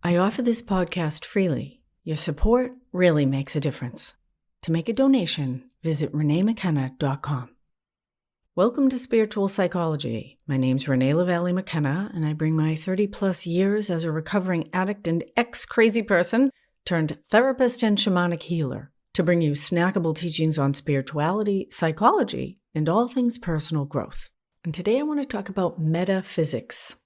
I offer this podcast freely. Your support really makes a difference. To make a donation, visit reneemckenna.com. Welcome to Spiritual Psikology. My name's Renee Lavallee McKenna, and I bring my 30-plus years as a recovering addict and ex-crazy person turned therapist and shamanic healer to bring you snackable teachings on spirituality, psychology, and all things personal growth. And today I want to talk about metaphysics.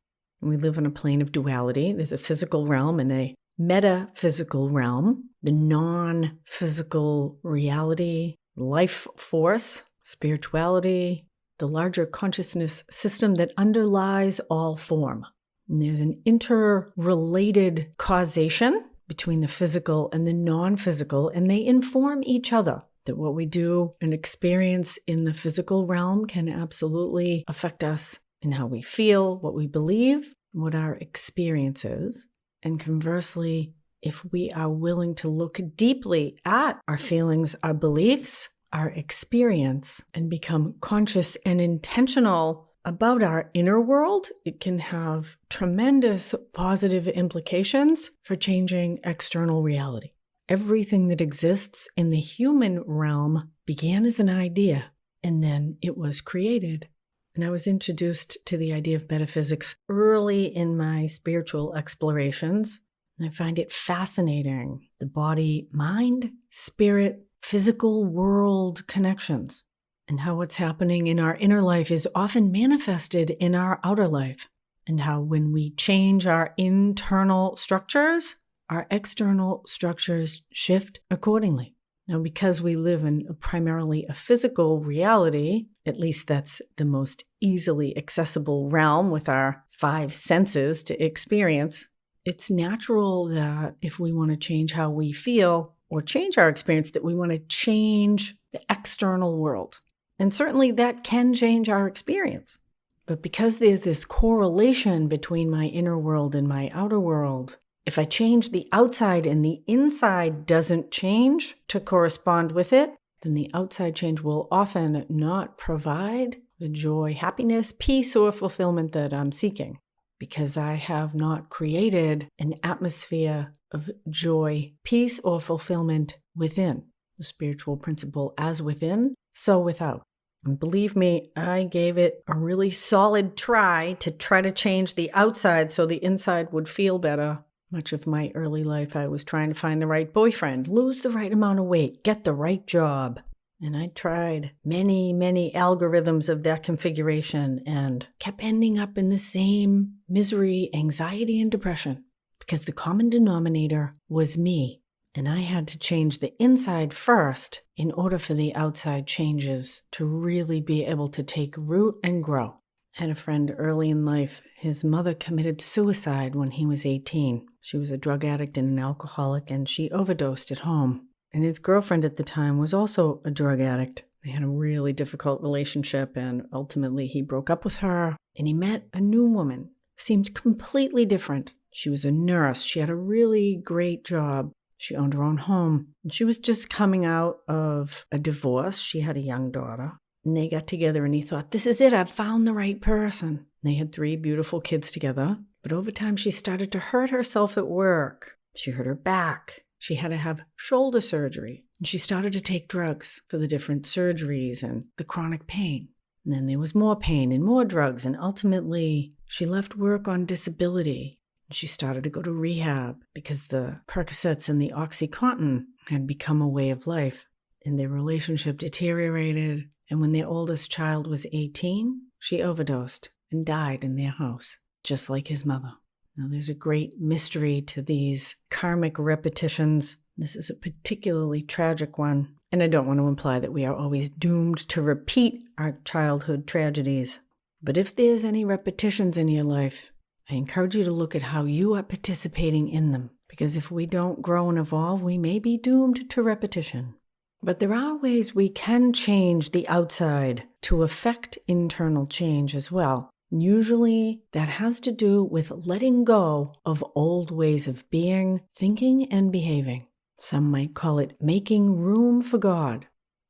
We live on a plane of duality. There's a physical realm and a metaphysical realm, the non-physical reality, life force, spirituality, the larger consciousness system that underlies all form. And there's an interrelated causation between the physical and the non-physical, and they inform each other. That what we do and experience in the physical realm can absolutely affect us in how we feel, what we believe, what our experience is. And conversely, if we are willing to look deeply at our feelings, our beliefs, our experience, and become conscious and intentional about our inner world, it can have tremendous positive implications for changing external reality. Everything that exists in the human realm began as an idea, and then it was created. And I was introduced to the idea of metaphysics early in my spiritual explorations, and I find it fascinating. The body, mind, spirit, physical world connections, and how what's happening in our inner life is often manifested in our outer life, and how when we change our internal structures, our external structures shift accordingly. Now, because we live in primarily a physical reality, at least that's the most easily accessible realm with our 5 senses to experience, it's natural that if we want to change how we feel or change our experience, that we want to change the external world. And certainly that can change our experience. But because there's this correlation between my inner world and my outer world, if I change the outside and the inside doesn't change to correspond with it, then the outside change will often not provide the joy, happiness, peace, or fulfillment that I'm seeking, because I have not created an atmosphere of joy, peace, or fulfillment within. The spiritual principle, as within, so without. And believe me, I gave it a really solid try to change the outside so the inside would feel better. Much of my early life, I was trying to find the right boyfriend, lose the right amount of weight, get the right job. And I tried many, many algorithms of that configuration and kept ending up in the same misery, anxiety, and depression because the common denominator was me. And I had to change the inside first in order for the outside changes to really be able to take root and grow. I had a friend early in life. His mother committed suicide when he was 18. She was a drug addict and an alcoholic, and she overdosed at home. And his girlfriend at the time was also a drug addict. They had a really difficult relationship, and ultimately he broke up with her, and he met a new woman. Seemed completely different. She was a nurse. She had a really great job. She owned her own home, and she was just coming out of a divorce. She had a young daughter. And they got together and he thought, this is it, I've found the right person. They had 3 beautiful kids together. But over time, she started to hurt herself at work. She hurt her back. She had to have shoulder surgery. And she started to take drugs for the different surgeries and the chronic pain. And then there was more pain and more drugs. And ultimately, she left work on disability. And she started to go to rehab because the Percocets and the OxyContin had become a way of life. And their relationship deteriorated. And when their oldest child was 18, she overdosed and died in their house, just like his mother. Now, there's a great mystery to these karmic repetitions. This is a particularly tragic one. And I don't want to imply that we are always doomed to repeat our childhood tragedies. But if there's any repetitions in your life, I encourage you to look at how you are participating in them. Because if we don't grow and evolve, we may be doomed to repetition. But there are ways we can change the outside to affect internal change as well. Usually that has to do with letting go of old ways of being, thinking, and behaving. Some might call it making room for God.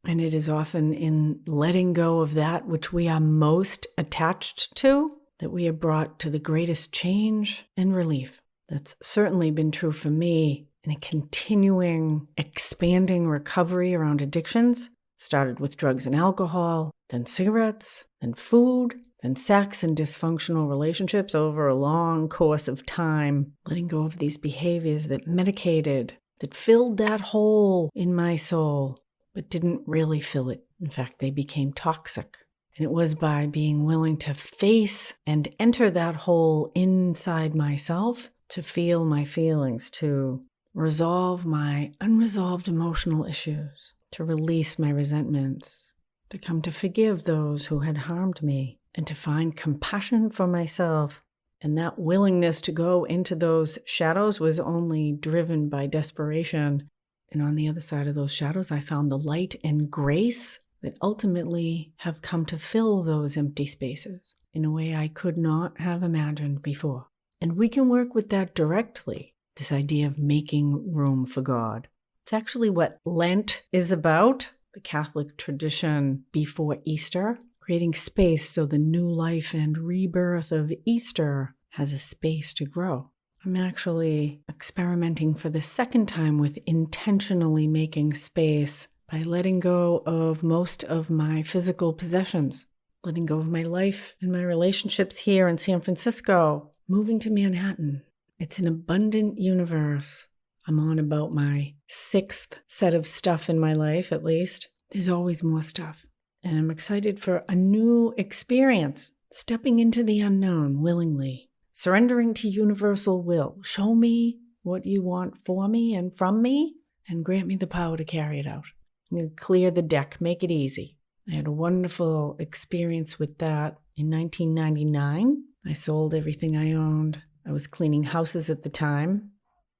And it is often in letting go of that which we are most attached to that we are brought to the greatest change and relief. That's certainly been true for me in a continuing, expanding recovery around addictions. Started with drugs and alcohol, then cigarettes, then food, then sex and dysfunctional relationships over a long course of time, letting go of these behaviors that medicated, that filled that hole in my soul, but didn't really fill it. In fact, they became toxic. And it was by being willing to face and enter that hole inside myself, to feel my feelings, to resolve my unresolved emotional issues, to release my resentments, to come to forgive those who had harmed me, and to find compassion for myself. And that willingness to go into those shadows was only driven by desperation. And on the other side of those shadows, I found the light and grace that ultimately have come to fill those empty spaces in a way I could not have imagined before. And we can work with that directly, this idea of making room for God. It's actually what Lent is about, the Catholic tradition before Easter, creating space so the new life and rebirth of Easter has a space to grow. I'm actually experimenting for the second time with intentionally making space by letting go of most of my physical possessions, letting go of my life and my relationships here in San Francisco, moving to Manhattan. It's an abundant universe. I'm on about my 6th set of stuff in my life, at least. There's always more stuff. And I'm excited for a new experience, stepping into the unknown willingly, surrendering to universal will. Show me what you want for me and from me, and grant me the power to carry it out. I'm going to clear the deck, make it easy. I had a wonderful experience with that in 1999. I sold everything I owned. I was cleaning houses at the time.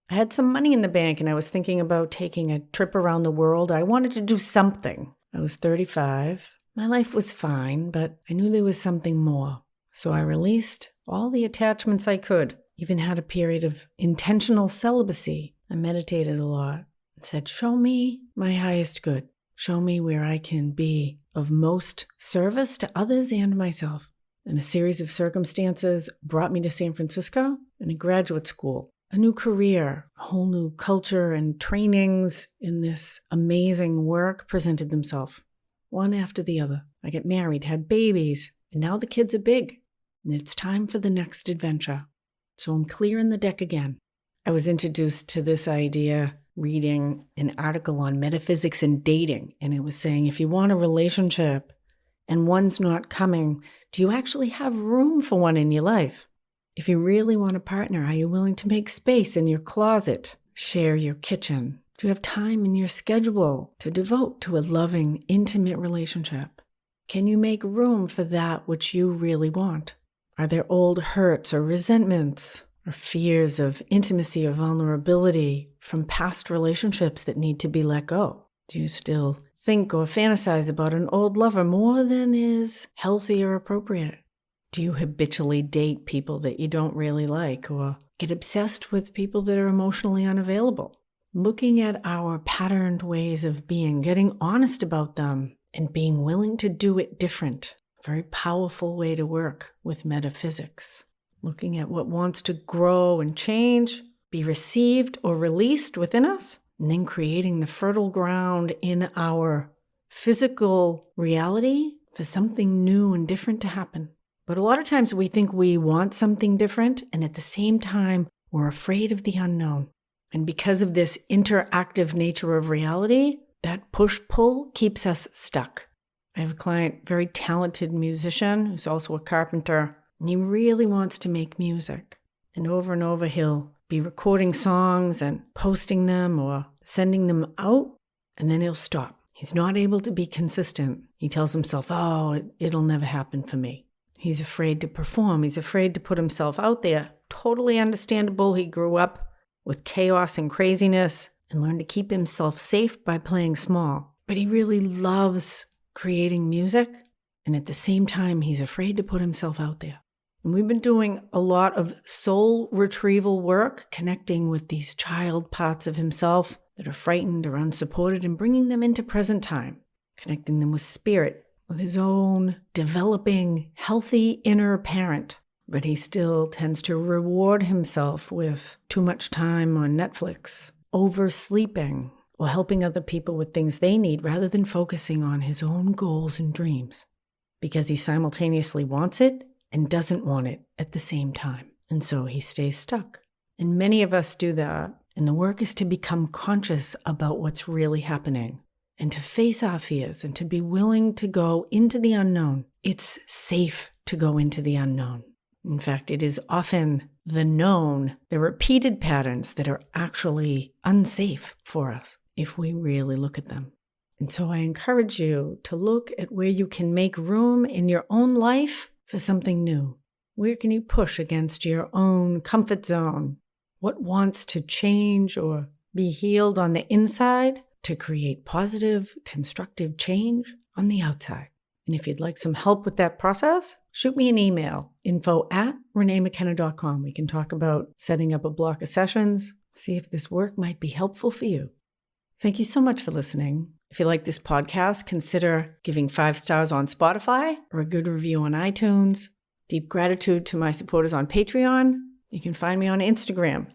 I had some money in the bank and I was thinking about taking a trip around the world. I wanted to do something. I was 35. My life was fine, but I knew there was something more. So I released all the attachments I could. Even had a period of intentional celibacy. I meditated a lot and said, show me my highest good. Show me where I can be of most service to others and myself. And a series of circumstances brought me to San Francisco and a graduate school, a new career, a whole new culture and trainings in this amazing work presented themselves, one after the other. I got married, had babies, and now the kids are big, and it's time for the next adventure. So I'm clearing the deck again. I was introduced to this idea reading an article on metaphysics and dating, and it was saying, if you want a relationship and one's not coming, do you actually have room for one in your life? If you really want a partner, are you willing to make space in your closet, share your kitchen? Do you have time in your schedule to devote to a loving, intimate relationship? Can you make room for that which you really want? Are there old hurts or resentments or fears of intimacy or vulnerability from past relationships that need to be let go? Do you still think or fantasize about an old lover more than is healthy or appropriate? Do you habitually date people that you don't really like or get obsessed with people that are emotionally unavailable? Looking at our patterned ways of being, getting honest about them, and being willing to do it different. A very powerful way to work with metaphysics. Looking at what wants to grow and change, be received or released within us, and then creating the fertile ground in our physical reality for something new and different to happen. But a lot of times we think we want something different, and at the same time, we're afraid of the unknown. And because of this interactive nature of reality, that push-pull keeps us stuck. I have a client, very talented musician, who's also a carpenter, and he really wants to make music. And over he'll be recording songs and posting them or sending them out, and then he'll stop. He's not able to be consistent. He tells himself, it'll never happen for me. He's afraid to perform. He's afraid to put himself out there. Totally understandable. He grew up with chaos and craziness and learned to keep himself safe by playing small. But he really loves creating music, and at the same time, he's afraid to put himself out there. And we've been doing a lot of soul retrieval work, connecting with these child parts of himself that are frightened or unsupported and bringing them into present time, connecting them with spirit, with his own developing, healthy inner parent. but he still tends to reward himself with too much time on Netflix, oversleeping, or helping other people with things they need rather than focusing on his own goals and dreams, because he simultaneously wants it and doesn't want it at the same time. And so he stays stuck. And many of us do that. And the work is to become conscious about what's really happening and to face our fears and to be willing to go into the unknown. It's safe to go into the unknown. In fact, it is often the known, the repeated patterns that are actually unsafe for us if we really look at them. And so I encourage you to look at where you can make room in your own life for something new. Where can you push against your own comfort zone? What wants to change or be healed on the inside to create positive, constructive change on the outside? And if you'd like some help with that process, shoot me an email, info@reneemckenna.com. We can talk about setting up a block of sessions, see if this work might be helpful for you. Thank you so much for listening. If you like this podcast, consider giving 5 stars on Spotify or a good review on iTunes. Deep gratitude to my supporters on Patreon. You can find me on Instagram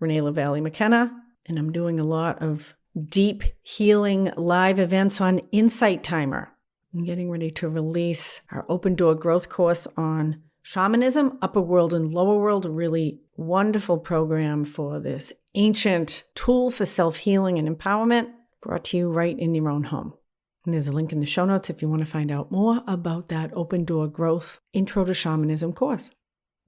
@Renee Lavallee McKenna. And I'm doing a lot of deep healing live events on Insight Timer. I'm getting ready to release our Open Door Growth course on shamanism, upper world and lower world, a really wonderful program for this ancient tool for self-healing and empowerment, brought to you right in your own home. And there's a link in the show notes if you want to find out more about that Open Door Growth Intro to Shamanism course.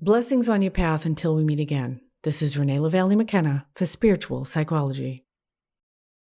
Blessings on your path until we meet again. This is Renee Lavallee McKenna for Spiritual Psychology.